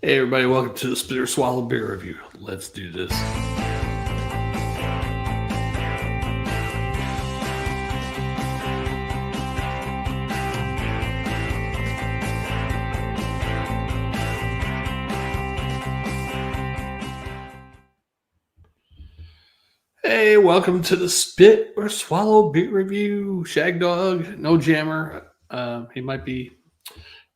Hey everybody, welcome to the Spit or Swallow Beer Review. Let's do this. Hey, welcome to the Spit or Swallow Beer Review. Shag Dog, no Jammer. He might be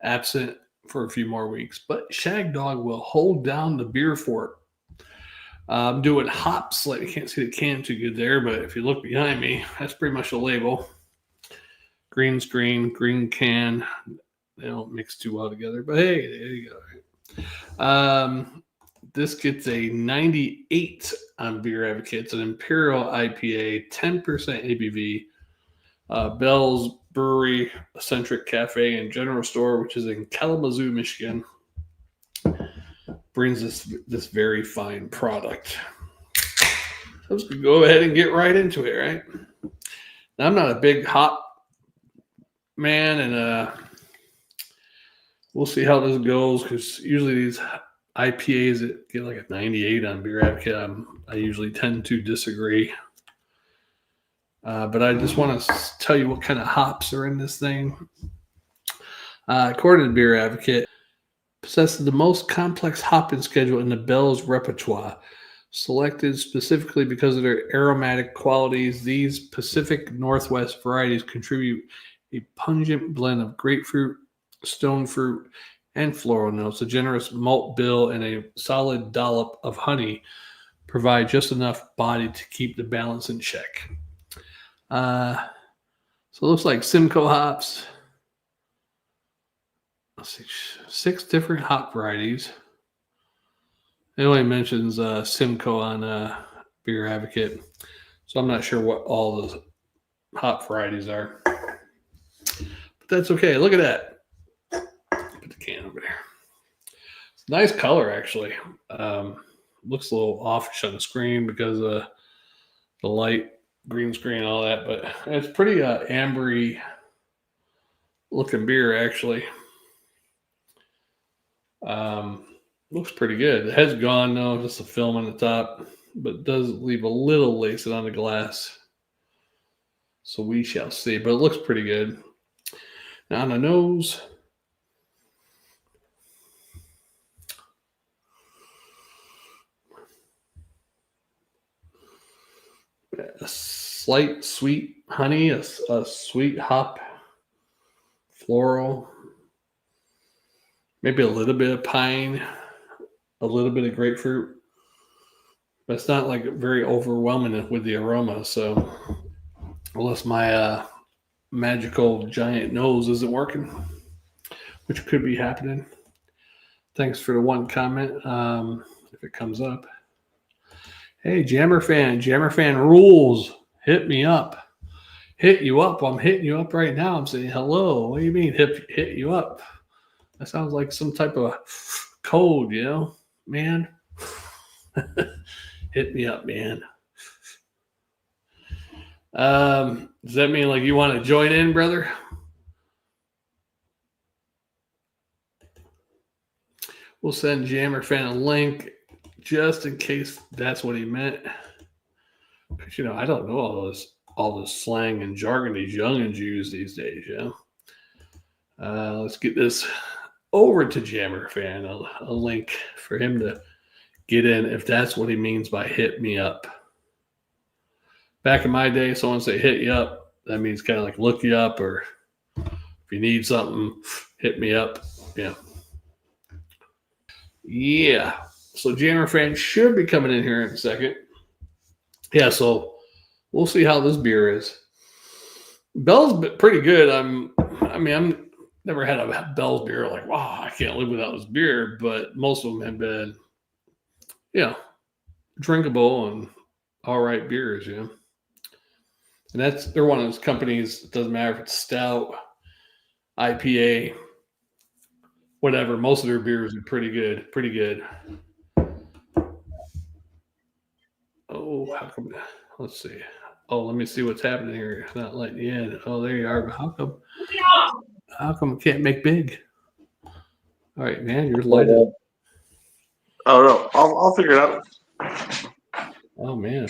absent for a few more weeks, but Shag Dog will hold down the beer fort. I'm doing Hopslam. You can't see the can too good there, but if you look behind me, that's pretty much the label. Green screen, green can. They don't mix too well together, but hey, there you go. This gets a 98 on Beer Advocate. It's an Imperial IPA, 10% ABV. Bell's Brewery, Eccentric Cafe, and General Store, which is in Kalamazoo, Michigan, brings this very fine product. So let's go ahead and get right into it, right? Now, I'm not a big hop man, and we'll see how this goes because usually these IPAs that get like a 98 on Beer Advocate, I usually tend to disagree. But I just want to tell you what kind of hops are in this thing. According to Beer Advocate, possesses the most complex hopping schedule in the Bell's repertoire. Selected specifically because of their aromatic qualities, these Pacific Northwest varieties contribute a pungent blend of grapefruit, stone fruit, and floral notes. A generous malt bill and a solid dollop of honey provide just enough body to keep the balance in check. So it looks like Simcoe hops. Let's see, 6 different hop varieties. It only mentions Simcoe on Beer Advocate, so I'm not sure what all the hop varieties are. But that's okay. Look at that. Put the can over there. Nice color, actually. Looks a little offish on the screen because of the light green screen and all that, but it's pretty ambery looking beer, actually. Looks pretty good. The head's gone, though, just a film on the top, but it does leave a little lacing on the glass. So we shall see, but it looks pretty good. Now on the nose, a slight sweet honey, a sweet hop, floral, maybe a little bit of pine, a little bit of grapefruit, but it's not like very overwhelming with the aroma. So unless my magical giant nose isn't working, which could be happening. Thanks for the one comment. If it comes up. Hey, JammerFan rules. Hit me up. Hit you up. I'm hitting you up right now. I'm saying hello. What do you mean hit you up? That sounds like some type of code, man. Hit me up, man. Does that mean like you want to join in, brother? We'll send JammerFan a link just in case that's what he meant. Because I don't know all this slang and jargon these youngins use these days. Let's get this over to JammerFan, a link for him to get in if that's what he means by hit me up. Back in my day, someone say hit you up. That means kind of like look you up, or if you need something, hit me up. Yeah. So JammerFan should be coming in here in a second. Yeah, so we'll see how this beer is. Bell's pretty good. I'm never had a Bell's beer like, wow, I can't live without this beer, but most of them have been, drinkable and all right beers, And they're one of those companies, it doesn't matter if it's stout, IPA, whatever, most of their beers are pretty good. Oh, how come? Let's see. Oh, let me see what's happening here. It's not letting you in. Oh, there you are. How come it can't make big? All right, man, you're lighted up. Oh no, I'll figure it out. Oh man,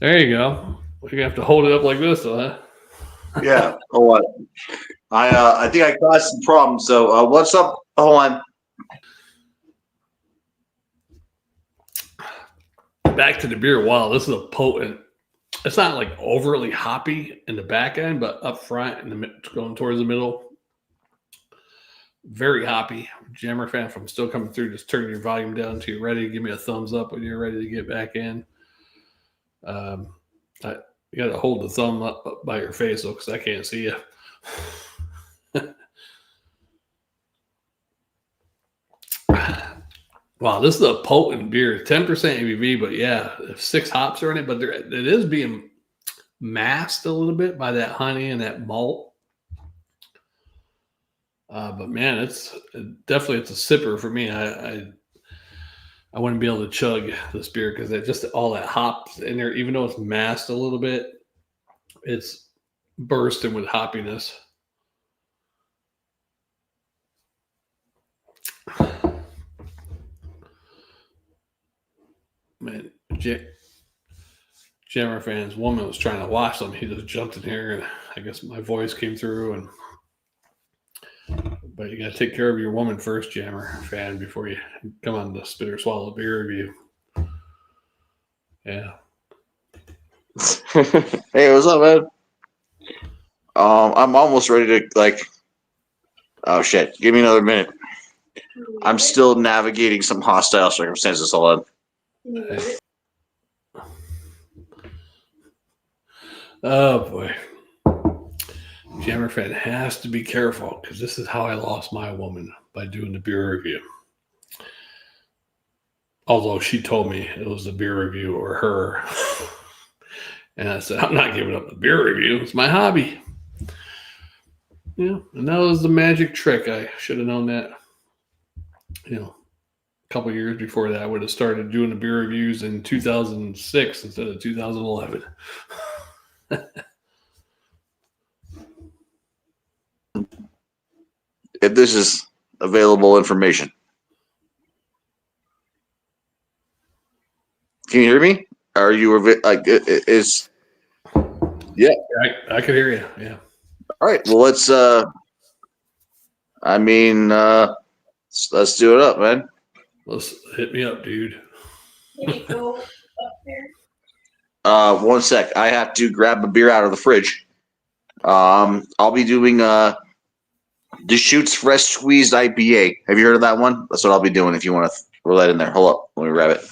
there you go. We're gonna have to hold it up like this, though, huh? Yeah. Hold on. I think I caused some problems. So what's up? Hold on. Back to the beer. Wow, this is a potent. It's not like overly hoppy in the back end, but up front and going towards the middle, very hoppy. JammerFan, if I'm still coming through, just turn your volume down until you're ready. Give me a thumbs up when you're ready to get back in. You got to hold the thumb up by your face, though, because I can't see you. Wow, this is a potent beer. 10% ABV, but yeah, 6 hops are in it. But it is being masked a little bit by that honey and that malt. But man, it's a sipper for me. I wouldn't be able to chug this beer because it just all that hops in there. Even though it's masked a little bit, it's bursting with hoppiness. Man, JammerFan's woman was trying to wash them. He just jumped in here, and I guess my voice came through. But you got to take care of your woman first, JammerFan, before you come on the Spit or Swallow beer review. Yeah. Hey, what's up, man? I'm almost ready to Oh shit! Give me another minute. I'm still navigating some hostile circumstances. Hold on. Oh boy. JammerFan has to be careful because this is how I lost my woman, by doing the beer review. Although she told me it was the beer review or her. And I said, I'm not giving up the beer review. It's my hobby. Yeah, and that was the magic trick. I should have known that. A couple of years before that, I would have started doing the beer reviews in 2006 instead of 2011. If this is available information, can you hear me? Are you is? Yeah, I could hear you. Yeah. All right. Well, let's. Let's do it up, man. Let's hit me up, dude. Can you go up there? 1 sec. I have to grab a beer out of the fridge. I'll be doing Deschutes Fresh Squeezed IPA. Have you heard of that one? That's what I'll be doing. If you want to roll that in there, hold up. Let me grab it.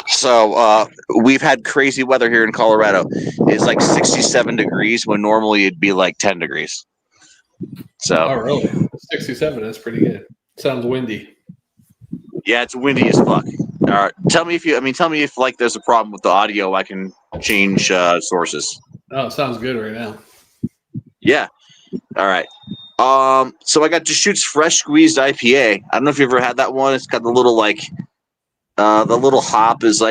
So we've had crazy weather here in Colorado. It's like 67 degrees when normally it'd be like 10 degrees. So. Oh, really? 67. That's pretty good. Sounds windy. Yeah, it's windy as fuck. All right, tell me if like there's a problem with the audio. I can change sources. Oh, it sounds good right now. Yeah. All right. So I got Deschutes Fresh Squeezed IPA. I don't know if you ever had that one. It's got the little the little hop is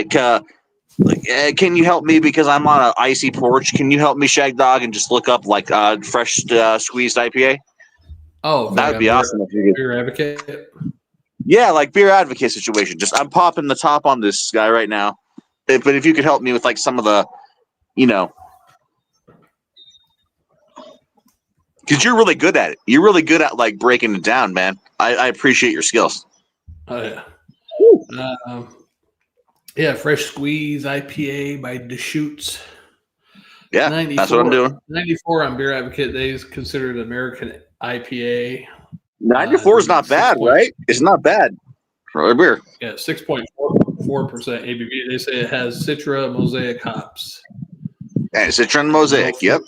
can you help me because I'm on an icy porch? Can you help me, Shag Dog, and just look up fresh squeezed IPA? Oh, that would be awesome if you could. Beer advocate. Yeah, like beer advocate situation. Just I'm popping the top on this guy right now, but if you could help me with some of the, because you're really good at it. You're really good at breaking it down, man. I appreciate your skills. Oh yeah. Yeah, Fresh Squeeze IPA by Deschutes. Yeah, that's what I'm doing. 94 on Beer Advocate. They considered American IPA. 94 is not bad, right? It's not bad for a beer. Yeah, 6.4% ABV. They say it has Citra Mosaic hops. And Citra and Mosaic, yep.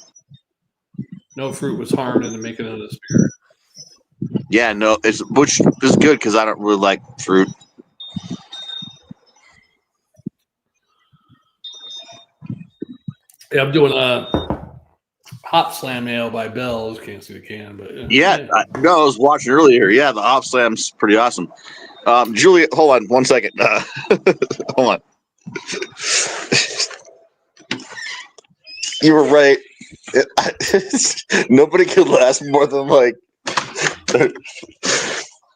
No fruit was harmed in the making of this beer. Yeah, no, which is good because I don't really like fruit. Yeah, I'm doing Hopslam Ale by Bell's. Can't see the can, but yeah. I was watching earlier. Yeah, the Hopslam's pretty awesome. Julia, hold on 1 second. Hold on. You were right. Nobody could last more than like.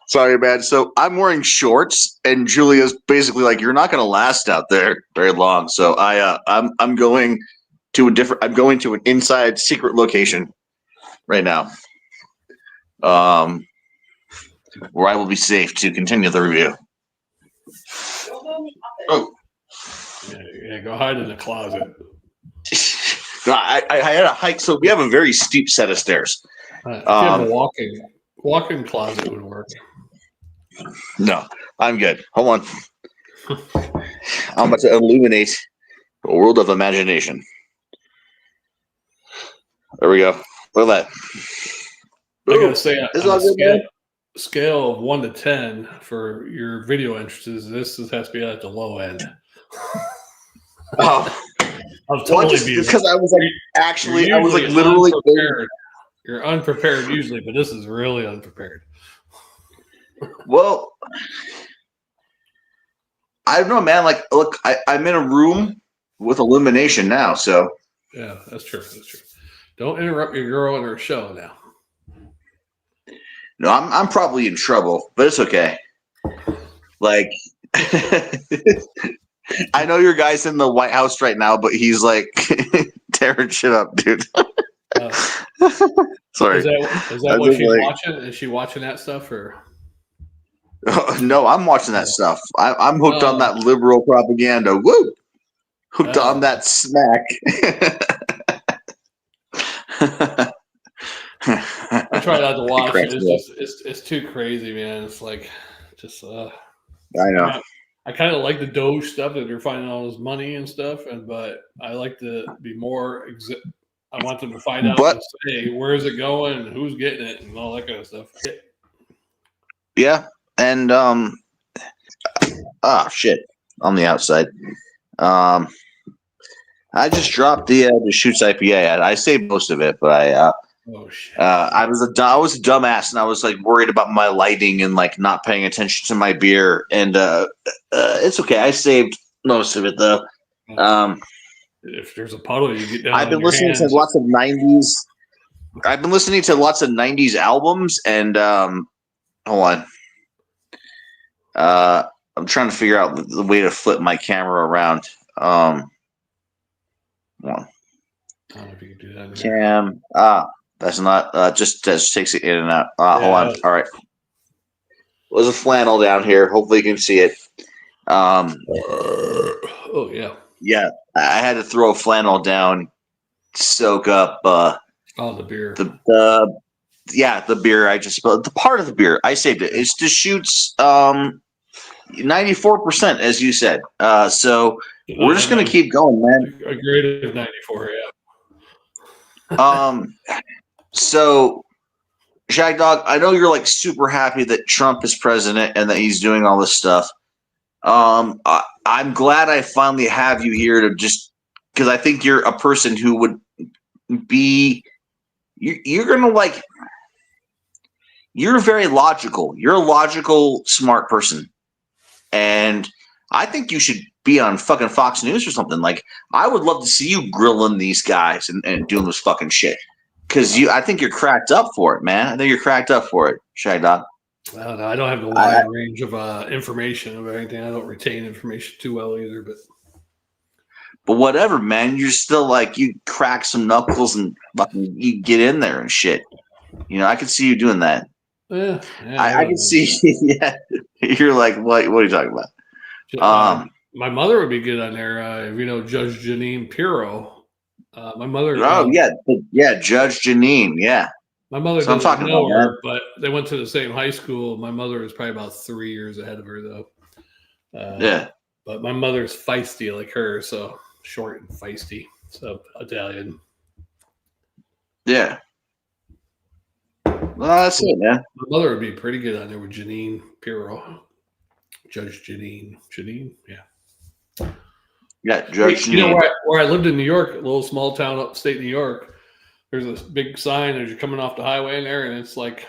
Sorry, man. So I'm wearing shorts, and Julia's basically like, "You're not going to last out there very long." So I'm going to a different. I'm going to an inside secret location right now, where I will be safe to continue the review. Oh, Yeah, go hide in the closet. I had a hike, so we have a very steep set of stairs. If you have a walk-in closet would work. No, I'm good. Hold on. I'm about to illuminate a world of imagination. There we go. Look at that. I gotta say, This is on all a good, man. scale of 1 to 10 for your video entrances, this has to be at the low end. Oh, I'll totally be because I was like, actually, I was like usually literally. unprepared. You're unprepared usually, but this is really unprepared. Well, I don't know, man. Like, look, I'm in a room with illumination now, so. Yeah, that's true. That's true. Don't interrupt your girl in her show now. No, I'm probably in trouble, but it's okay. Like, I know your guy's in the White House right now, but he's like tearing shit up, dude. Sorry. Is that what she's watching? Is she watching that stuff or? No, I'm watching that stuff. I'm hooked on that liberal propaganda. Woo! Hooked on that smack. I try not to watch it. It's too crazy, man. It's like just I know. I kind of like the Doge stuff that they're finding all this money and stuff, but I like to be more. I want them to find out and say where is it going and who's getting it and all that kind of stuff. Yeah, and shit on the outside. I just dropped the Shoots IPA. I saved most of it, but I was a dumbass, and I was like worried about my lighting and like not paying attention to my beer. And it's okay. I saved most of it though. If there's a puddle, you get down. I've been listening to lots of '90s. I've been listening to lots of '90s albums, and hold on. I'm trying to figure out the way to flip my camera around. One. I don't know if you can do that. Cam. That's not. Just takes it in and out. Hold on. All right. There's a flannel down here. Hopefully you can see it. Oh yeah. Yeah, I had to throw a flannel down, soak up. The beer. The beer. The part of the beer I saved it. It's the Shoots 94%, as you said. So we're just gonna keep going, man. A grade of 94, yeah. So Shag Dog, I know you're like super happy that Trump is president and that he's doing all this stuff. I'm glad I finally have you here to just because I think you're a person who would be you're gonna like you're very logical. You're a logical, smart person. And I think you should be on fucking Fox News or something. Like, I would love to see you grilling these guys and doing this fucking shit. Because I think you're cracked up for it, man. I think you're cracked up for it, Shag Dog. Well, no, I don't have the wide range of information or anything. I don't retain information too well either. But whatever, man. You're still like, you crack some knuckles and fucking you get in there and shit. You know, I can see you doing that. Yeah, I can see. Yeah, you're like, what are you talking about? My mother would be good on there. If you know Judge Janine Pirro. My mother. Yeah, Judge Janine. Yeah, my mother so doesn't know her, but they went to the same high school. My mother is probably about 3 years ahead of her, though. Yeah, but my mother's feisty like her, so short and feisty. So Italian. Yeah. Well, that's it, man. My mother would be pretty good on there with Janine Pirro. Judge Janine. Yeah. Yeah, Judge Janine. You know where I lived in New York, a little small town upstate New York, there's a big sign as you're coming off the highway in there, and it's like,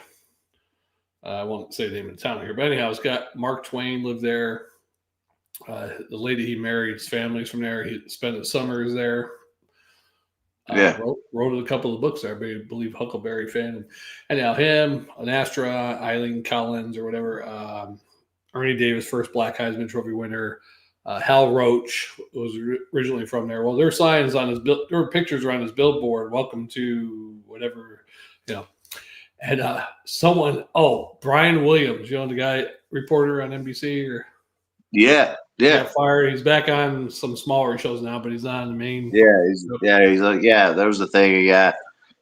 I won't say the name of the town here, but anyhow, it's got Mark Twain lived there. The lady he married, his family's from there. He spent his summers there. Yeah. Wrote a couple of books there. I believe Huckleberry Finn, and now him, Anastra, Eileen Collins, or whatever. Ernie Davis, first Black Heisman Trophy winner. Hal Roach was originally from there. Well, there are signs on his there were pictures around his billboard. Welcome to whatever, And Brian Williams, the guy reporter on NBC, or Yeah. got fired. He's back on some smaller shows now, but he's not on the main. He's like, that was the thing. Yeah.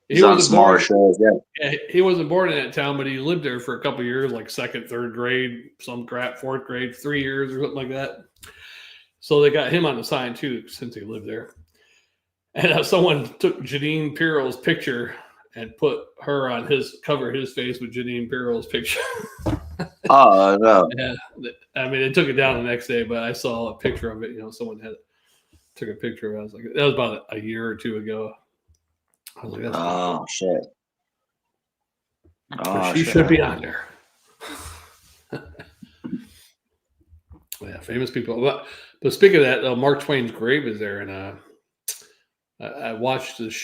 He's on smaller shows. Yeah. He wasn't born in that town, but he lived there for a couple of years, like second, third grade, some crap, fourth grade, 3 years or something like that. So they got him on the sign too, since he lived there. And someone took Janine Pirro's picture and put her on cover his face with Janine Pirro's picture. Oh no! Yeah, I mean, they took it down the next day, but I saw a picture of it. Someone took a picture of it. I was like, that was about a year or two ago. I was like, that's cool. Shit. She should be on there. Yeah, famous people. But speaking of that, though, Mark Twain's grave is there, and I watched the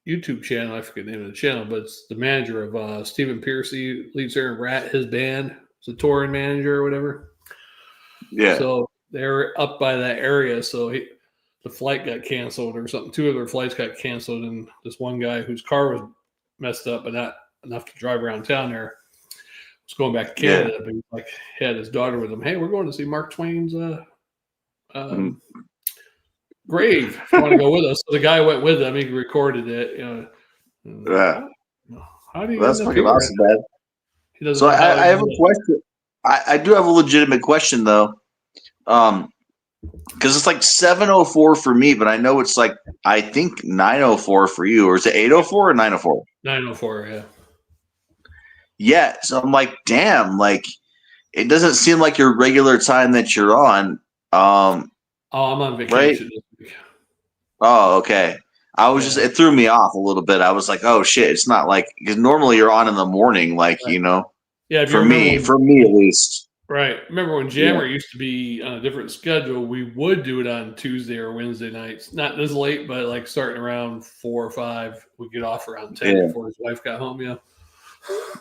YouTube channel. I forget the name of the channel, but it's the manager of Stephen Piercy, lead singer of Rat, his band. It's a touring manager or whatever. Yeah. So they're up by that area. So the flight got canceled or something. 2 of their flights got canceled, and this one guy whose car was messed up, but not enough to drive around town there, was going back to Canada. But he had his daughter with him. Hey, we're going to see Mark Twain's grave. If you want to go with us? So the guy went with him. He recorded it. Yeah. How do you? That's fucking awesome, man. So I have a question. I do have a legitimate question though, because it's like 7:04 for me, but I know it's like I think 9:04 for you, or is it 8:04 or 9:04? 9:04, yeah. Yeah, so I'm like, damn, like it doesn't seem like your regular time that you're on. I'm on vacation this week. Oh, okay. It threw me off a little bit. I was like, oh shit, it's not like, because normally you're on in the morning, like, Yeah, for me at least. Right. Remember when Jammer used to be on a different schedule, we would do it on Tuesday or Wednesday nights. Not this late, but like starting around 4 or 5. We'd get off around 10 before his wife got home,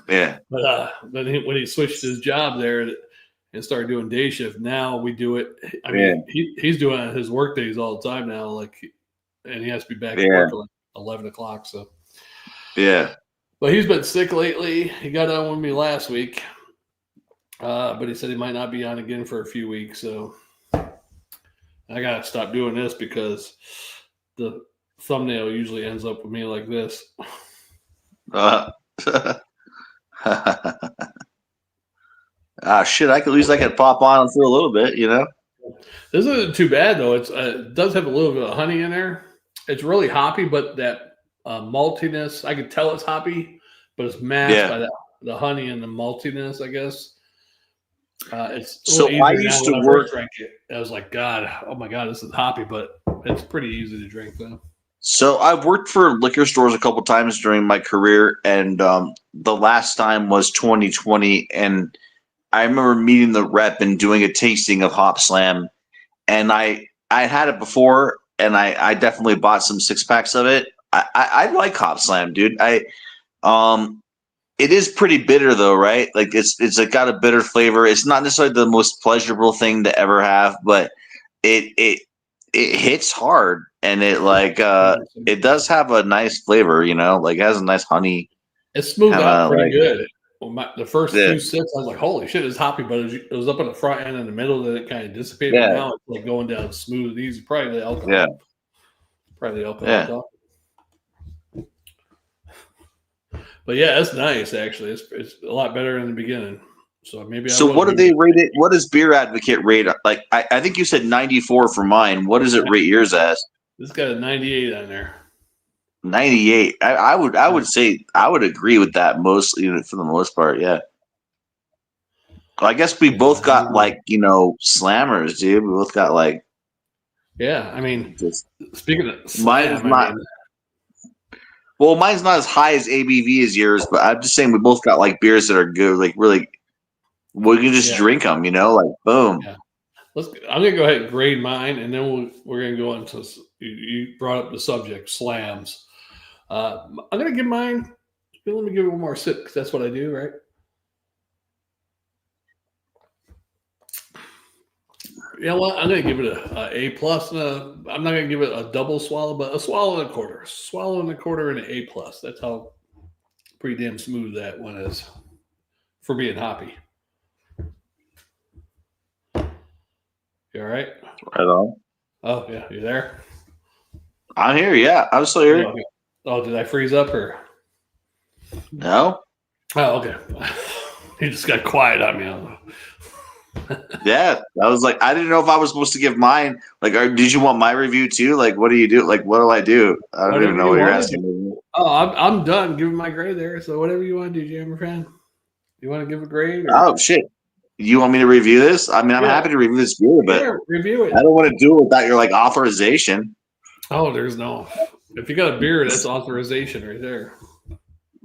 Yeah. But when he switched his job there and started doing day shift, now we do it. I mean, he's doing it on his work days all the time now, and he has to be back at work at like 11 o'clock. So, yeah. But he's been sick lately. He got on with me last week, but he said he might not be on again for a few weeks. So I got to stop doing this because the thumbnail usually ends up with me like this. Shit, at least I could pop on for a little bit, This isn't too bad, though. It does have a little bit of honey in there. It's really hoppy, but that maltiness, I could tell it's hoppy, but it's masked by the honey and the maltiness, I guess. It's so I used to work. Drank it, I was like, God, oh my God, this is hoppy, but it's pretty easy to drink, though. So I've worked for liquor stores a couple times during my career, and the last time was 2020, and I remember meeting the rep and doing a tasting of Hopslam, and I had it before, and I definitely bought some 6-packs of it. I like Hopslam, dude. It is pretty bitter though, right? Like it's like got a bitter flavor. It's not necessarily the most pleasurable thing to ever have, but it hits hard, and it does have a nice flavor, like it has a nice honey. It's smoothed out pretty good. Well, the first few sips, I was like, "Holy shit, it's hoppy!" But it was up in the front end and the middle that it kind of dissipated. Yeah. But now it's like going down smooth and easy. Probably the alcohol. Yeah. Probably the alcohol. Yeah. But yeah, it's nice actually. It's a lot better in the beginning. So maybe. So what do they rate it? What does Beer Advocate rate? Like I think you said 94 for mine. What does it rate yours as? This got a 98 on there. 98. I would say I would agree with that mostly for the most part. Yeah. Well, I guess we both got slammers, dude. We both got like. Yeah, I mean, speaking of mine's not. Well, mine's not as high as ABV as yours, but I'm just saying we both got like beers that are good, like really. We can just drink them, like boom. Yeah. I'm gonna go ahead and grade mine, and then we're gonna go into. You brought up the subject slams. I'm gonna give mine. Let me give it one more sip because that's what I do, right? You know what? I'm gonna give it a A plus. I'm not gonna give it a double swallow, but a swallow and a quarter. Swallow and a quarter and an A plus. That's how pretty damn smooth that one is for being hoppy. You all right? Right on. Oh yeah, you there? I'm here. Yeah, I'm still here. Oh, did I freeze up or? No. Oh, okay. You just got quiet on me. Yeah, I was like, I didn't know if I was supposed to give mine. Like, did you want my review too? Like, what do you do? Like, what do I do? I don't even know what you're asking me. Oh, I'm done giving my grade there. So whatever you want to do, JammerFan. You want to give a grade? Or? Oh shit! You want me to review this? I mean, I'm happy to review this beer, but review it. I don't want to do it without your like authorization. Oh, there's no. If you got a beer, that's authorization right there.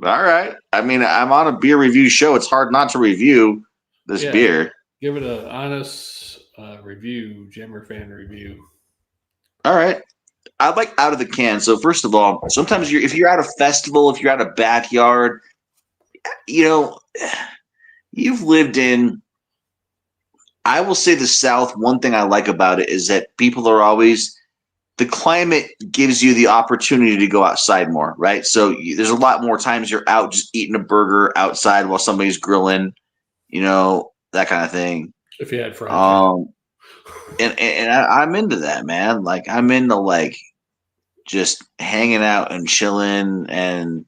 All right. I mean, I'm on a beer review show. It's hard not to review this beer. Give it an honest review, JammerFan review. All right. I like out of the can. So first of all, sometimes if you're at a festival, if you're at a backyard, you know, you've lived in, I will say the South, one thing I like about it is that people are always, the climate gives you the opportunity to go outside more, right? So there's a lot more times you're out just eating a burger outside while somebody's grilling, you know, that kind of thing. If you had friends. And I'm into that, man. Like I'm into like just hanging out and chilling, and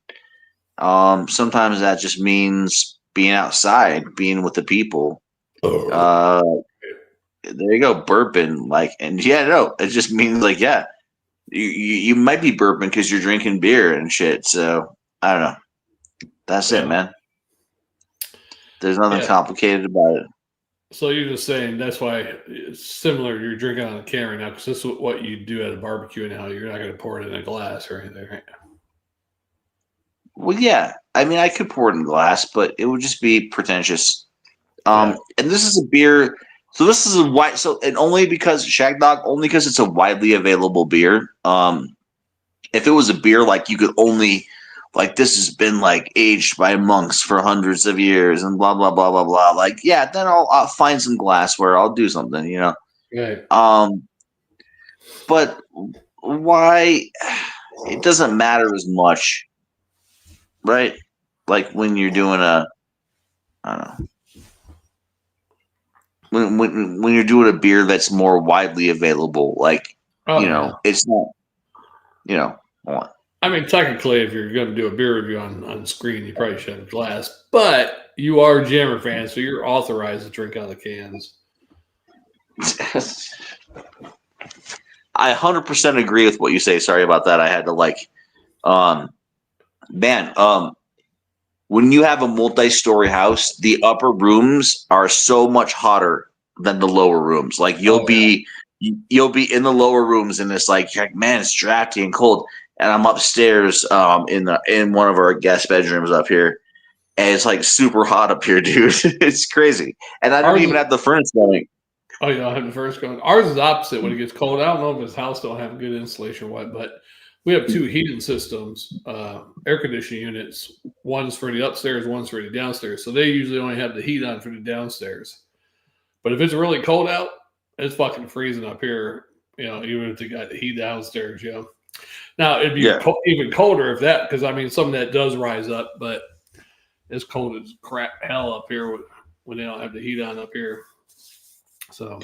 sometimes that just means being outside, being with the people. There you go, burping. Like, and yeah, no, it just means like, yeah, you might be burping because you're drinking beer and shit. So I don't know. That's it, man. There's nothing complicated about it. So you're just saying that's why it's similar. You're drinking on a can right now because this is what you do at a barbecue and how you're not going to pour it in a glass or anything, right? Well, yeah. I mean, I could pour it in glass, but it would just be pretentious. And this is a beer. So this is a white. So and only because Shagdog, only because it's a widely available beer. If it was a beer like you could only. Like this has been like aged by monks for hundreds of years and blah blah blah blah blah. Like yeah, then I'll find some glassware. I'll do something, you know. Right. But why? It doesn't matter as much, right? Like when you're doing I don't know. When you're doing a beer that's more widely available, like it's not, you know. I mean, technically, if you're going to do a beer review on screen, you probably should have a glass. But you are JammerFan, so you're authorized to drink out of the cans. I 100% agree with what you say. Sorry about that. I had to when you have a multi-story house, the upper rooms are so much hotter than the lower rooms. Like you'll be in the lower rooms and it's like, man, it's drafty and cold. And I'm upstairs in one of our guest bedrooms up here. And it's like super hot up here, dude. It's crazy. And I don't even have the furnace going. Oh, you don't have the furnace going. Ours is opposite when it gets cold. I don't know if his house don't have good insulation or what, but we have two heating systems, air conditioning units. One's for the upstairs, one's for the downstairs. So they usually only have the heat on for the downstairs. But if it's really cold out, it's fucking freezing up here, you know, even if they got the heat downstairs, you know. Now, it'd be even colder if that, because, I mean, some of that does rise up, but it's cold as crap hell up here when they don't have the heat on up here. So.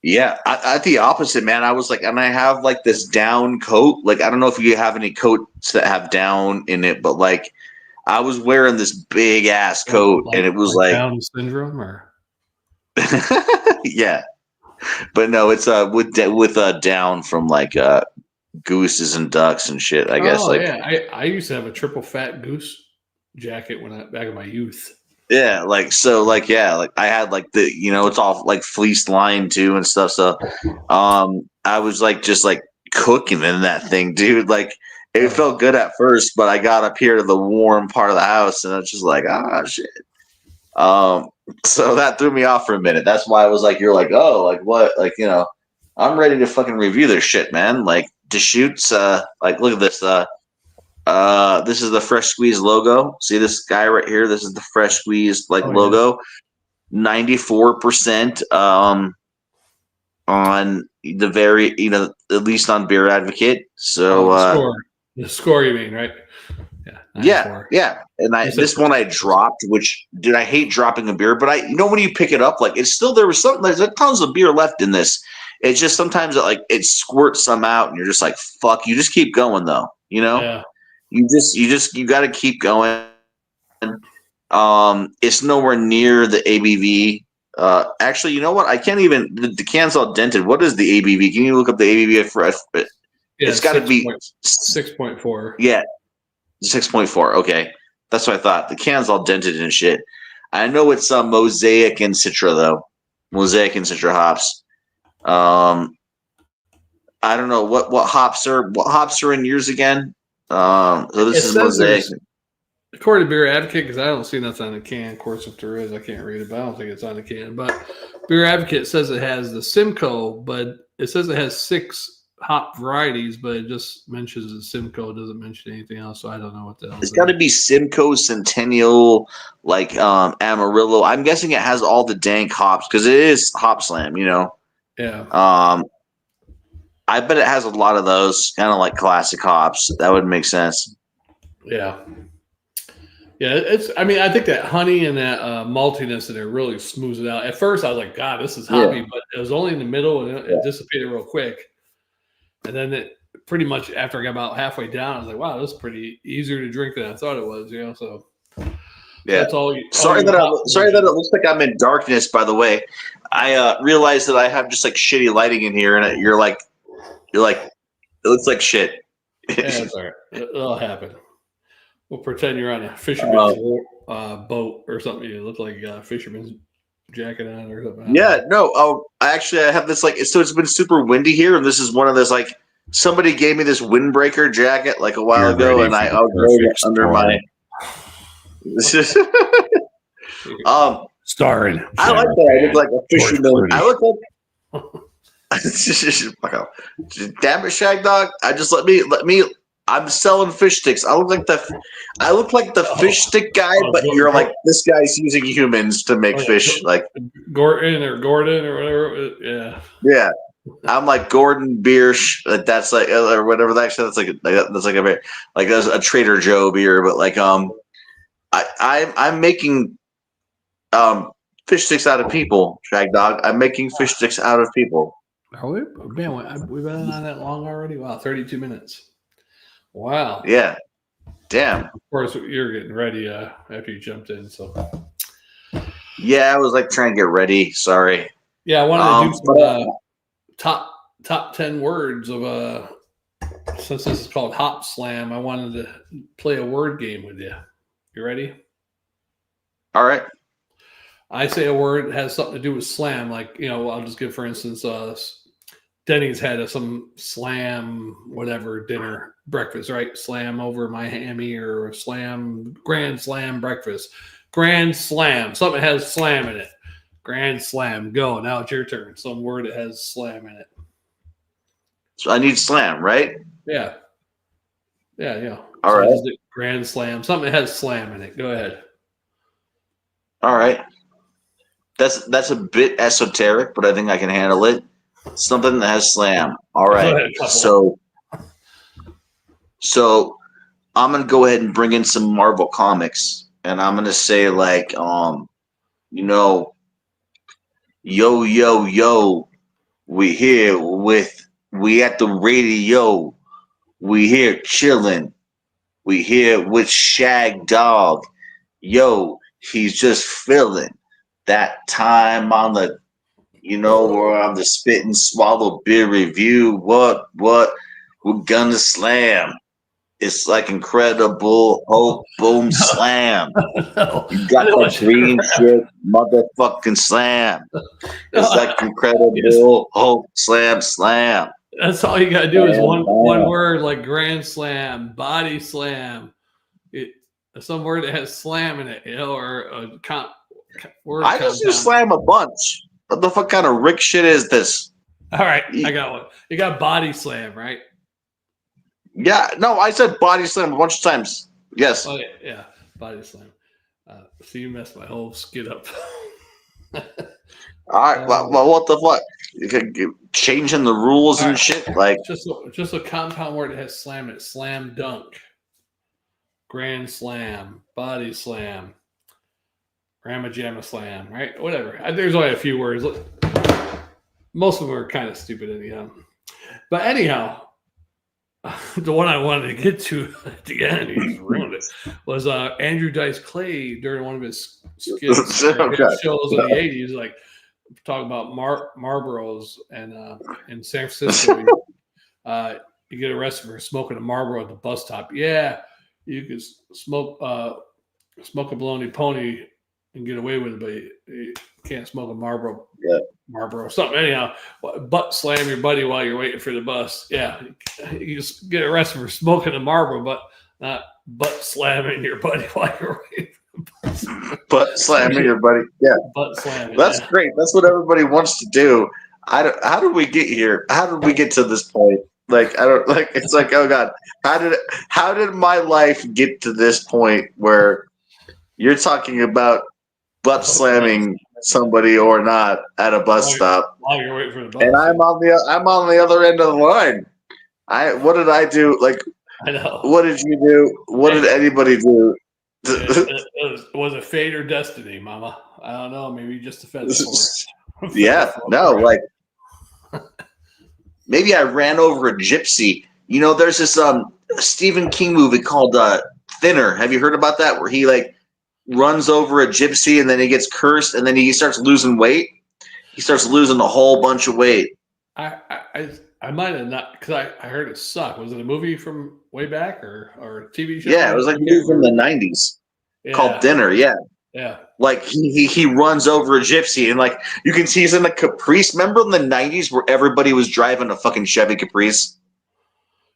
Yeah, I the opposite, man. I was like, and I have like this down coat. Like, I don't know if you have any coats that have down in it, but like, I was wearing this big ass coat, and it was like Down syndrome, or yeah, but no, it's with down from like gooses and ducks and shit. I guess like I used to have a triple fat goose jacket back in my youth. Yeah, like so, like yeah, like I had like the it's all like fleece lined too and stuff. So, I was like just like cooking in that thing, dude. Like it felt good at first, but I got up here to the warm part of the house and I was just like, shit. So that threw me off for a minute. That's why I was like, you're like, oh, like what, like I'm ready to fucking review this shit, man. Like Deschutes, like look at this, This is the Fresh Squeeze logo. See this guy right here? This is the Fresh Squeeze logo. 94% on the at least on Beer Advocate. So the score you mean, right? Yeah. And this one I dropped, which dude, I hate dropping a beer, but when you pick it up, like it's still there's tons of beer left in this. It's just sometimes it squirts some out, and you're just like, fuck. You just keep going though, Yeah. You got to keep going. It's nowhere near the ABV. Actually, you know what? I can't even. The can's all dented. What is the ABV? Can you look up the ABV for us? It's got to be 6.4. Yeah, 6.4. Okay, that's what I thought. The can's all dented and shit. I know it's Mosaic and Citra though. Mosaic and Citra hops. I don't know what hops are in yours again. So this is Mosaic. According to Beer Advocate, because I don't see nothing on the can. Of course, if there is, I can't read it, but I don't think it's on the can. But Beer Advocate says it has the Simcoe, but it says it has 6 hop varieties, but it just mentions the Simcoe. It doesn't mention anything else, so I don't know what the hell. It's got to be Simcoe, Centennial, Amarillo. I'm guessing it has all the dank hops because it is Hopslam, Yeah. I bet it has a lot of those, kind of like classic hops. That would make sense. Yeah. Yeah, I think that honey and that maltiness in there really smooths it out. At first, I was like, God, this is hoppy, but it was only in the middle, and it dissipated real quick. And then it pretty much, after I got about halfway down, I was like, wow, this is pretty easier to drink than I thought it was, So yeah, that's all. Sorry that it looks like I'm in darkness. By the way, I realized that I have just shitty lighting in here, and you're like, it looks like shit. Yeah, it's all right. It'll happen. We'll pretend you're on a fisherman's boat or something. You look like a fisherman's jacket on or something. Yeah, no. I have this so it's been super windy here, and this is one of those somebody gave me this windbreaker jacket a while ago, and I'll wear it under my. Starring. I like that. I look like a fisherman. I look like. Damn it, Shag Dog! Let me. I'm selling fish sticks. I look like the fish stick guy, but you're like, this guy's using humans to make fish, Gordon or whatever. Yeah. Yeah. I'm like Gordon Biersch. That's or whatever. Actually, that's there's a Trader Joe beer, but I'm making fish sticks out of people, Shag Dog. I'm making fish sticks out of people. Are we? Man, we've been on that long already. Wow, 32 minutes. Wow. Yeah. Damn. Of course, you're getting ready after you jumped in. So. Yeah, I was trying to get ready. Sorry. Yeah, I wanted to do some top 10 words of since this is called Hopslam. I wanted to play a word game with you. You ready? All right. I say a word that has something to do with slam. I'll just give, for instance, Denny's had some slam, whatever, dinner, breakfast, right? Slam over my hammy or grand slam breakfast. Grand slam. Something has slam in it. Grand slam. Go. Now it's your turn. Some word that has slam in it. So I need slam, right? Yeah. Yeah. All right. Grand slam. Something that has slam in it. Go ahead. All right. That's a bit esoteric, but I think I can handle it. Something that has slam. All right. So I'm gonna go ahead and bring in some Marvel comics, and I'm gonna say yo, we at the radio, we here chilling, we here with Shag Dog, yo, he's just feeling that time on the. We're on the Spit and Swallow beer review. What? We're gonna slam. It's incredible. Hope, boom, slam. You got the green shit, motherfucking slam. It's incredible. Hope, slam. That's all you gotta do is one word, like grand slam, body slam. Some word that has slam in it, or a word. I just use slam a bunch. What the fuck kind of Rick shit is this? All right, I got one. You got body slam, right? Yeah, no, I said body slam a bunch of times. Yes. Oh yeah, body slam. So you messed my whole skit up. All right. Well, what the fuck? Changing the rules and shit. Like, just a compound word that has slam in it. Slam dunk. Grand slam. Body slam. Ramma jamma slam. Right? Whatever. There's only a few words. Most of them are kind of stupid anyhow. But anyhow, the one I wanted to get to at the end, he just ruined it, was Andrew Dice Clay during one of his skits shows in the 80s, like talking about Marlboros, and in San Francisco, you get arrested for smoking a Marlboro at the bus stop. Yeah, you could smoke a baloney pony and get away with it, but you can't smoke a Marlboro. Yeah. Marlboro something. Anyhow, butt slam your buddy while you're waiting for the bus. Yeah, you just get arrested for smoking a Marlboro, but not butt slamming your buddy while you're waiting for the bus. Butt slamming your buddy. Yeah. Butt slamming. That's great. That's what everybody wants to do. How did we get here? How did we get to this point? Like, I don't like. It's like, oh God, how did my life get to this point where you're talking about butt slamming somebody or not at a bus stop while you're waiting for the bus, and I'm on the other end of the line. What did I do? Like, I know. What did you do? What did anybody do? Was it fate or destiny, Mama? I don't know. Maybe just a feather. Yeah, no, like maybe I ran over a gypsy. You know, there's this Stephen King movie called Thinner. Have you heard about that? Where he like runs over a gypsy and then he gets cursed and then he starts losing weight. He starts losing a whole bunch of weight. I might have not, because I heard it sucked. Was it a movie from way back or a TV show? Yeah, it was like a movie from the 90s called Dinner. Yeah. Yeah. Like he runs over a gypsy and like you can see he's in a Caprice. Remember in the 90s where everybody was driving a fucking Chevy Caprice?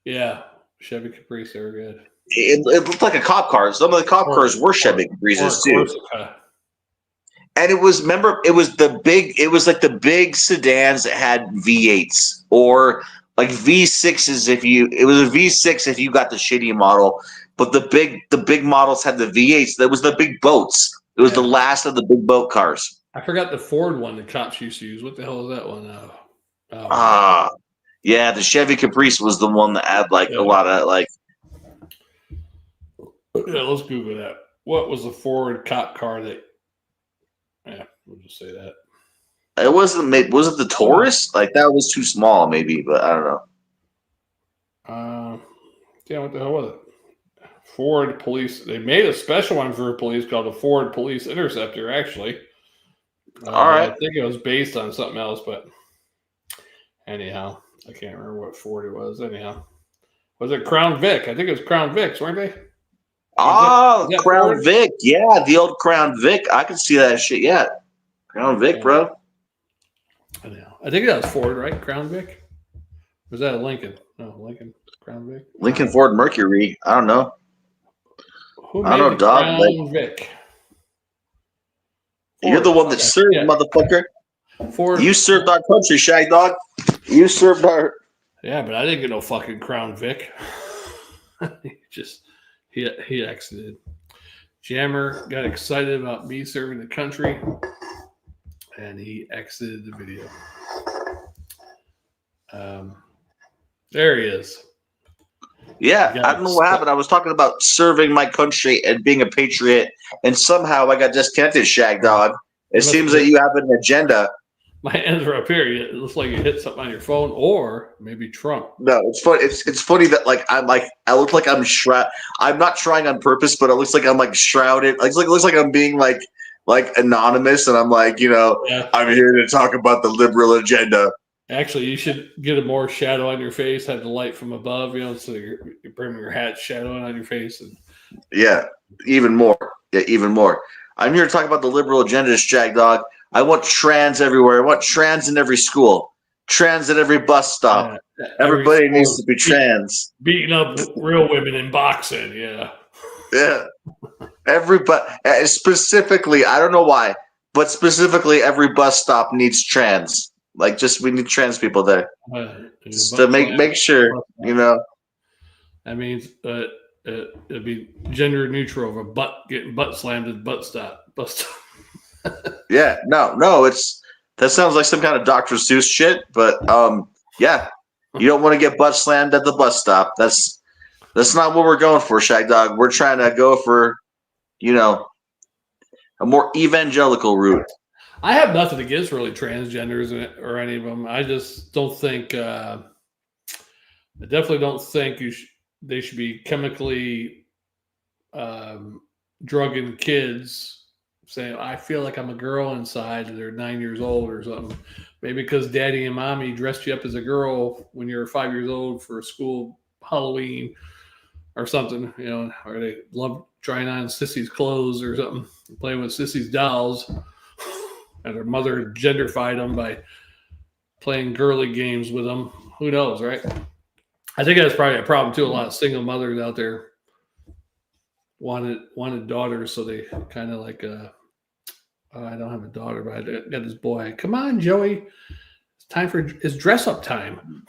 Yeah. Chevy Caprice, they were good. It looked like a cop car. Some of the cop cars were Chevy Caprices too. And it was like the big sedans that had V8s or like V6s it was a V6 if you got the shitty model, but the big models had the V8s. That was the big boats. It was the last of the big boat cars. I forgot the Ford one the cops used to use. What the hell is that one? Yeah, the Chevy Caprice was the one that had like a lot of like. Yeah, let's Google that. What was the Ford cop car that? Yeah, we'll just say that. It wasn't. Was it the Taurus? Like that was too small, maybe, but I don't know. Yeah, what the hell was it? Ford Police. They made a special one for police called the Ford Police Interceptor. Actually, all right. I think it was based on something else, but anyhow, I can't remember what Ford it was. Anyhow, was it Crown Vic? I think it was Crown Vics, weren't they? Oh, Crown Ford? Vic. Yeah, the old Crown Vic. I can see that shit. Yeah. Crown Vic, bro. I know. I think that was Ford, right? Crown Vic? Was that a Lincoln? No, Lincoln. Crown Vic? Lincoln Ford Mercury. I don't know. Who made the Crown Vic? You're the one that served, motherfucker. Ford. You served our country, Shag Dog. You served our... Yeah, but I didn't get no fucking Crown Vic. He exited. Jammer got excited about me serving the country, and he exited the video. There he is. Yeah, I don't know what happened. I was talking about serving my country and being a patriot, and somehow I got disconnected, Shag Dog. It seems that you have an agenda. My hands are up here. It looks like you hit something on your phone, or maybe Trump. No, it's funny. It's funny that I look like I'm shrouded. I'm not trying on purpose, but it looks like I'm like shrouded. It looks like I'm being like anonymous, and I'm like, I'm here to talk about the liberal agenda. Actually, you should get a more shadow on your face. Have the light from above, so you're bringing your hat shadowing on your face. Yeah, even more. Yeah, even more. I'm here to talk about the liberal agenda, Shag Dog. I want trans everywhere. I want trans in every school. Trans at every bus stop. Yeah, everybody needs to be trans. Beating up real women in boxing, yeah. Yeah. Everybody, specifically, I don't know why, but specifically every bus stop needs trans. Like, we need trans people there. Just to make sure, That means it'd be gender neutral of a getting butt slammed at butt stop. Yeah, no, that sounds like some kind of Dr. Seuss shit. But yeah, you don't want to get butt slammed at the bus stop. That's not what we're going for, Shag Dog. We're trying to go for, a more evangelical route. I have nothing against really transgenders or any of them. I just don't think. I definitely don't think they should be chemically drugging kids, saying I feel like I'm a girl inside, and they're 9 years old or something. Maybe because daddy and mommy dressed you up as a girl when you were 5 years old for school Halloween or something, or they love trying on sissy's clothes or something, playing with sissy's dolls, and their mother genderfied them by playing girly games with them. Who knows, right? I think that's probably a problem too. A lot of single mothers out there wanted daughters, so they kind of like, I don't have a daughter, but I got this boy. Come on, Joey, it's dress up time.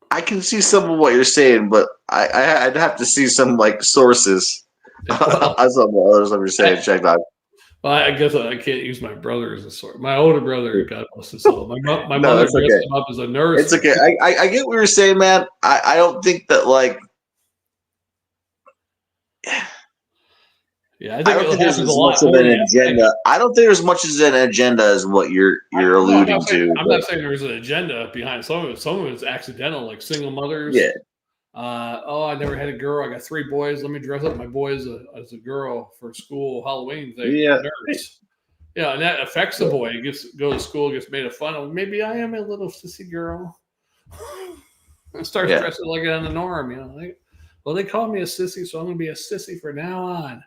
I can see some of what you're saying, but I'd have to see some like sources. I saw what others you're saying. Check that. Well, I guess I can't use my brother as a source. My older brother, God bless his soul. My No, mother that's dressed okay. him up as a nurse. It's okay. I get what you're saying, man. I don't think that like. Yeah, I don't think there's as much of an agenda. I don't think there's much as an agenda as what you're alluding to. I'm not saying there's an agenda behind some of it. Some of it's accidental, like single mothers. Yeah. I never had a girl. I got 3 boys. Let me dress up my boys as a girl for school Halloween thing. Yeah. Nurse. Yeah, and that affects the boy. He goes to school, gets made fun of. Maybe I am a little sissy girl. And starts dressing like it on the norm. Well, they call me a sissy, so I'm going to be a sissy from now on.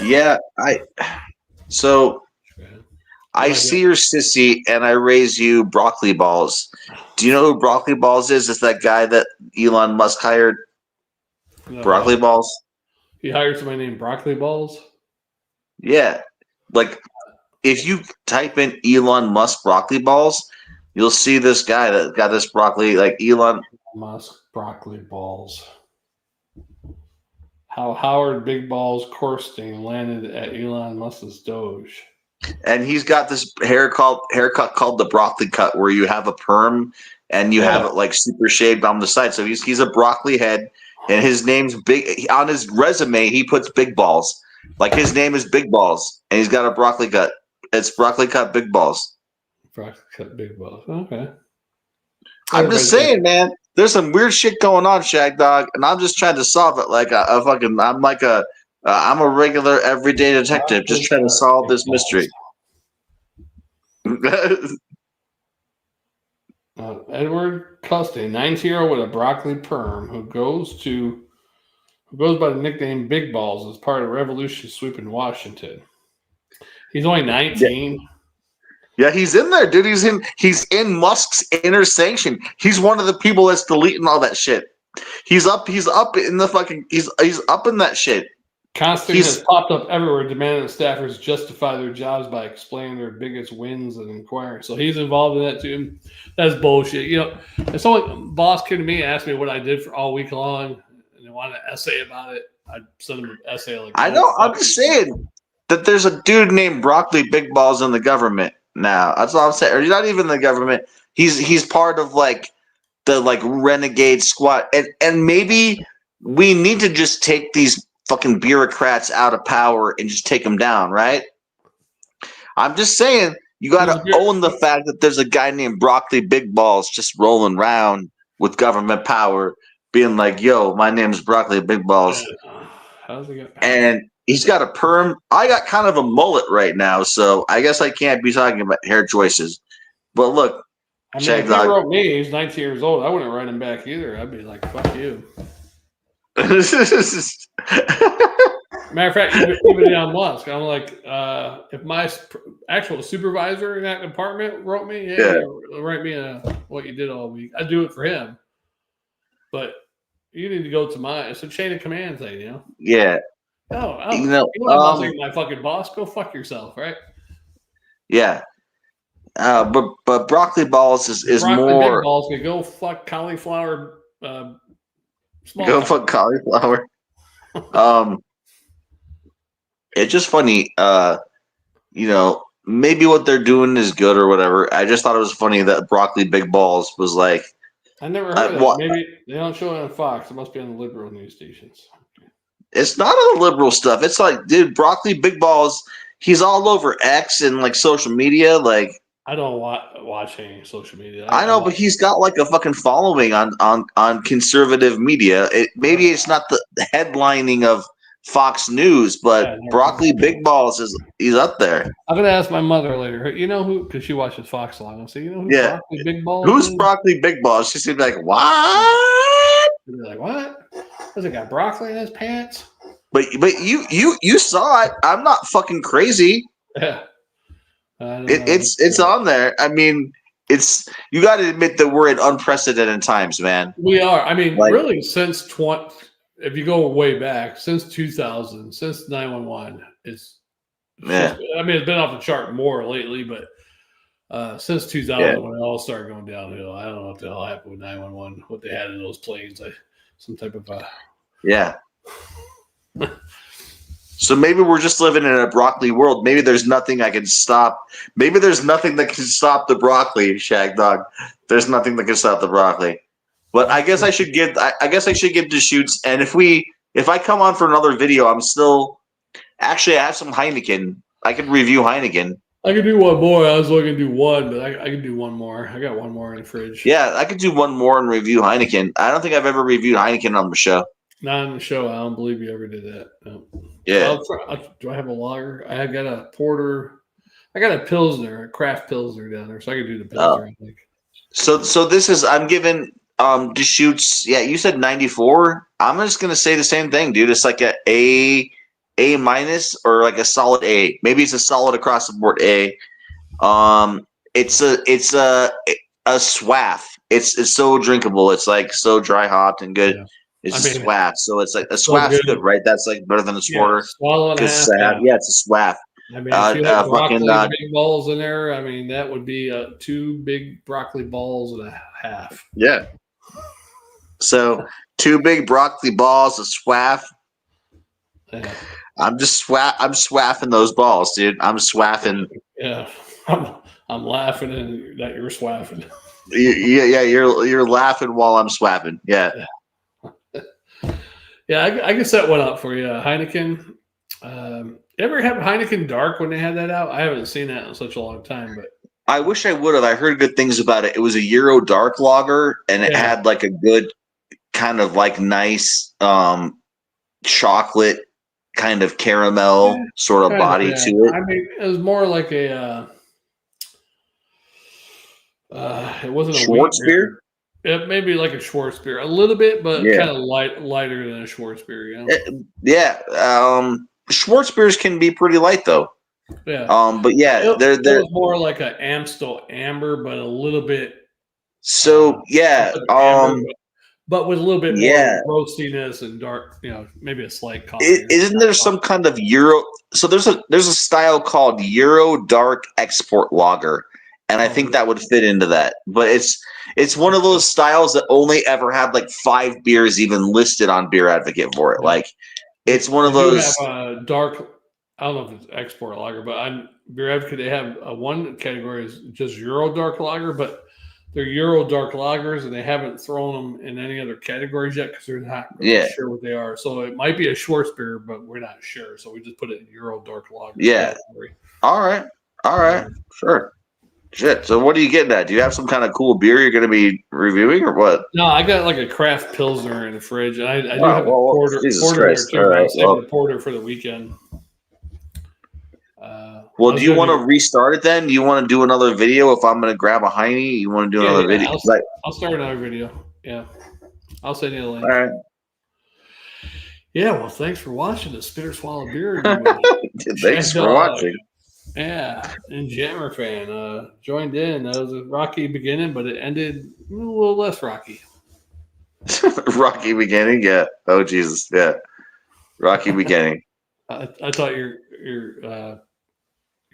Yeah, I see your sissy and I raise you broccoli balls. Do you know who broccoli balls is? It's that guy that Elon Musk hired. No, broccoli balls. He hired somebody named Broccoli Balls. Yeah, like if you type in Elon Musk broccoli balls, you'll see this guy that got this broccoli like Elon Musk broccoli balls. How Howard Big Balls Corstein landed at Elon Musk's Doge. And he's got this haircut called the broccoli cut, where you have a perm and you have it like super shaved on the side. So he's a broccoli head, and his name's Big. On his resume, he puts Big Balls. Like his name is Big Balls, and he's got a broccoli cut. It's broccoli cut Big Balls. Broccoli cut Big Balls. Okay. I'm just saying, man. There's some weird shit going on, Shag Dog, and I'm just trying to solve it. Like I'm a regular everyday detective, just trying to solve this mystery. Edward Custine, 9-year-old with a broccoli perm, who goes by the nickname Big Balls as part of Revolution Sweep in Washington. He's only 19. Yeah, he's in there, dude. He's in Musk's inner sanction. He's one of the people that's deleting all that shit. He's up in the fucking he's up in that shit. Constantine has popped up everywhere, demanding that staffers justify their jobs by explaining their biggest wins and inquiring. So he's involved in that too. That's bullshit. If someone boss came to me and asked me what I did for all week long and they wanted an essay about it, I'd send them an essay like I know, I'm just saying that there's a dude named Broccoli Big Balls in the government now. That's all I'm saying. Or he's not even in the government. He's part of like the like renegade squad. And maybe we need to just take these fucking bureaucrats out of power and just take them down, right? I'm just saying, you got to own the fact that there's a guy named Broccoli Big Balls just rolling around with government power, being like, yo, my name's Broccoli Big Balls. And he's got a perm. I got kind of a mullet right now, so I guess I can't be talking about hair choices. But look, if he wrote me, he's 19 years old, I wouldn't write him back either. I'd be like, fuck you. Matter of fact, even on Musk, I'm like, if my actual supervisor in that department wrote me, hey, write me what you did all week, I'd do it for him. But you need to go to it's a chain of command thing, Yeah. I'm not my fucking boss. Go fuck yourself, right? Yeah. But broccoli balls is Broccoli big more. balls could go fuck cauliflower small Go time. fuck cauliflower. It's just funny. Maybe what they're doing is good or whatever. I just thought it was funny that broccoli big balls was like. I never heard of that. Maybe they don't show it on Fox. It must be on the liberal news stations. It's not on the liberal stuff. It's like, dude, broccoli big balls. He's all over X and like social media. Like, I don't watch any social media. I know, but he's got like a fucking following on conservative media. Maybe it's not the headlining of Fox News, but broccoli big balls he's up there. I'm gonna ask my mother later. You know who? Because she watches Fox a lot. I'll say, you know who broccoli big balls? Who's broccoli big balls? She's gonna be like, what? She'd be like, what? Does it got broccoli in his pants? But you saw it. I'm not fucking crazy. Yeah. It's on there. I mean, you got to admit that we're in unprecedented times, man. We are. I mean, really, since if you go way back, since 2000, since 911, it's been off the chart more lately, but since 2000, when it all started going downhill, I don't know what the hell happened with 911. What they had in those planes, some type of So maybe we're just living in a broccoli world. Maybe there's nothing I can stop. Maybe there's nothing that can stop the broccoli, Shag Dog. There's nothing that can stop the broccoli. But I guess I should give to Shoots. And if I come on for another video, I have some Heineken. I could review Heineken. I could do one more. I was looking to do one, but I could do one more. I got one more in the fridge. Yeah, I could do one more and review Heineken. I don't think I've ever reviewed Heineken on the show. Not on the show. I don't believe you ever did that. No. Yeah. Do I have a lager? I got a porter. I got a Pilsner, a craft Pilsner down there, so I could do the Pilsner. I think. So this is I'm giving Deschutes. Yeah, you said 94. I'm just gonna say the same thing, dude. It's like A minus or like a solid A. Maybe it's a solid across the board A. It's a swaff. It's so drinkable. It's like so dry hopped and good. Yeah. It's a swaff, so it's like a swaff's good, right? That's like better than a sporter. Swallow and a half. Yeah, it's a swaff. I mean, if you have broccoli big balls in there, I mean, that would be 2 big broccoli balls and a half. Yeah. So 2 big broccoli balls, a swaff. Yeah. I'm swaffing those balls, dude. I'm swaffing. Yeah, I'm laughing that you're swaffing. Yeah, you're laughing while I'm swapping. Yeah. Yeah, I can set one up for you. Heineken. Ever have Heineken Dark when they had that out? I haven't seen that in such a long time, but I wish I would have. I heard good things about it. It was a Euro Dark lager, and it had like a good kind of like nice chocolate kind of caramel sort of body to it. I mean, it was more like a it wasn't a Schwarzbier. It may be like a Schwarzbier, a little bit, but kind of lighter than a Schwarzbier. Schwarzbiers can be pretty light though. Yeah. But yeah, they're was more like an Amstel Amber, but a little bit. So amber, but with a little bit more roastiness and dark, maybe a slight coffee. Isn't there some kind of Euro? So there's a style called Euro Dark Export Lager. And I think that would fit into that. But it's one of those styles that only ever had like 5 beers even listed on Beer Advocate for it. Like it's one of those. They have dark. I don't know if it's export lager, but on Beer Advocate they have one category is just Euro Dark Lager, but they're Euro Dark Lagers and they haven't thrown them in any other categories yet because they're not really sure what they are. So it might be a Schwarzbier, but we're not sure. So we just put it in Euro Dark Lager. Yeah. Category. All right. Sure. Shit. So what are you getting at? Do you have some kind of cool beer you're going to be reviewing or what? No, I got like a craft Pilsner in the fridge. And I do have a porter there too. Right. I'm saving a porter for the weekend. Do you want to restart it then? Do you want to do another video if I'm going to grab a Heine? You want to do another video? I'll start another video. Yeah. I'll send you a link. All right. Yeah, well, thanks for watching the Spitter Swallow Beer. Thanks for watching. Yeah, and JammerFan joined in. That was a rocky beginning, but it ended a little less rocky. Rocky beginning, yeah. Oh Jesus, yeah. Rocky beginning. I thought your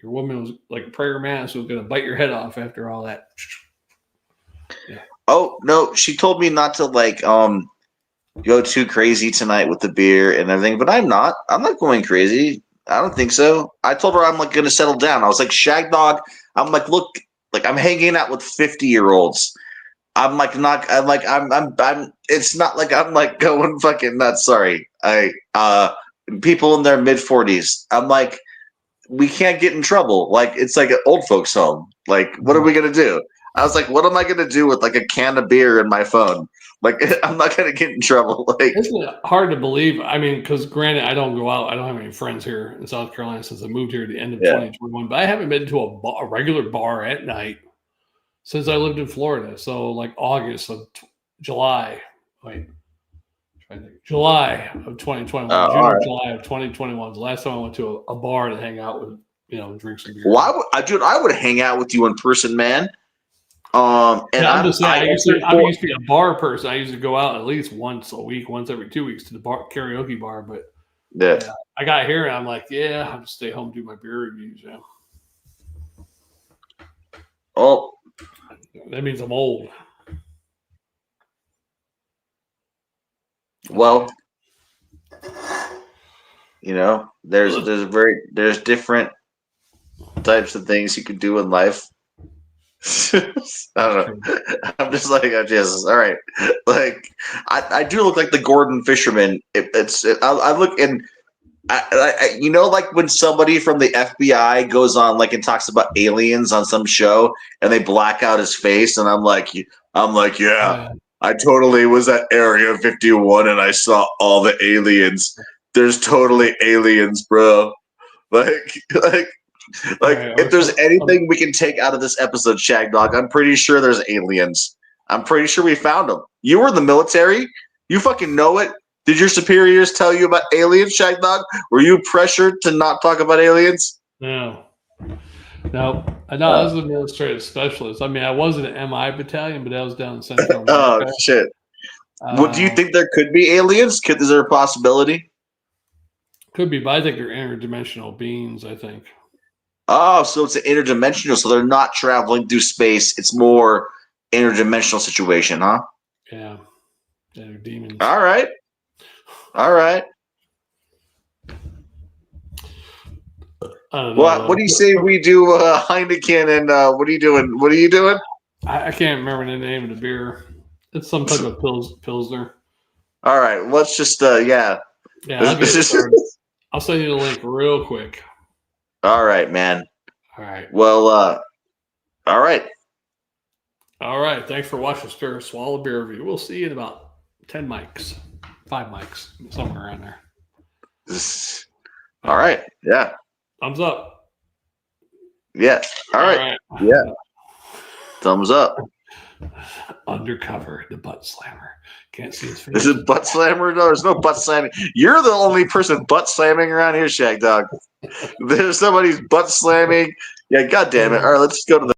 your woman was like a prayer mantis was going to bite your head off after all that. Yeah. Oh no, she told me not to like go too crazy tonight with the beer and everything, but I'm not. I'm not going crazy. I don't think so. I told her I'm like going to settle down. I was like, Shag Dog. I'm like, look, like I'm hanging out with 50-year-olds. I'm like not. I'm like I'm. It's not like I'm like going fucking nuts. Sorry, people in their mid-40s. I'm like, we can't get in trouble. Like it's like an old folks' home. Like what are we gonna do? I was like, what am I gonna do with like a can of beer in my phone? Like I'm not gonna get in trouble. Like isn't it hard to believe? I mean, because granted, I don't go out. I don't have any friends here in South Carolina since I moved here at the end of 2021. But I haven't been to a regular bar at night since I lived in Florida. So like August of July. Wait. July of 2021. June or July of 2021 was the last time I went to a bar to hang out with, drink some beer. Why would I would hang out with you in person, man. And I'm just saying, I used to be a bar person. I used to go out at least once a week, once every 2 weeks to the karaoke bar. But I got here and I'm like, I'll just stay home and do my beer reviews. Yeah. Oh, that means I'm old. Well, there's different types of things you can do in life. I don't know. I'm just like, all right. Like, I do look like the Gordon Fisherman. I look and like when somebody from the FBI goes on like and talks about aliens on some show and they black out his face, and I'm like, yeah. I totally was at Area 51 and I saw all the aliens. There's totally aliens, bro. Like if there's anything we can take out of this episode, Shag Dog, I'm pretty sure there's aliens. I'm pretty sure we found them. You were in the military. You fucking know it. Did your superiors tell you about aliens, Shag Dog? Were you pressured to not talk about aliens? No. No, I was an administrative specialist. I mean, I was in an MI battalion, but I was down in Central America. Oh, shit. Do you think there could be aliens? Is there a possibility? Could be, but I think they're interdimensional beings, I think. Oh, so it's an interdimensional, so they're not traveling through space. It's more interdimensional situation, huh? Yeah. They're demons. All right. What do you say we do Heineken and what are you doing? What are you doing? I can't remember the name of the beer. It's some type of Pilsner. All right. Let's just, Yeah, I'll send you the link real quick. All right, man. All right. Well, all right. All right. Thanks for watching Stir Swallow Beer Review. We'll see you in about 10 mics, 5 mics, somewhere around there. All right. Yeah. Thumbs up. Yeah. All right. Yeah. Thumbs up. Undercover, the butt slammer. Can't see his face. Is it butt slammer? No, there's no butt slamming. You're the only person butt slamming around here, Shag Dog. There's somebody's butt slamming. Yeah, God damn it. All right, let's go to the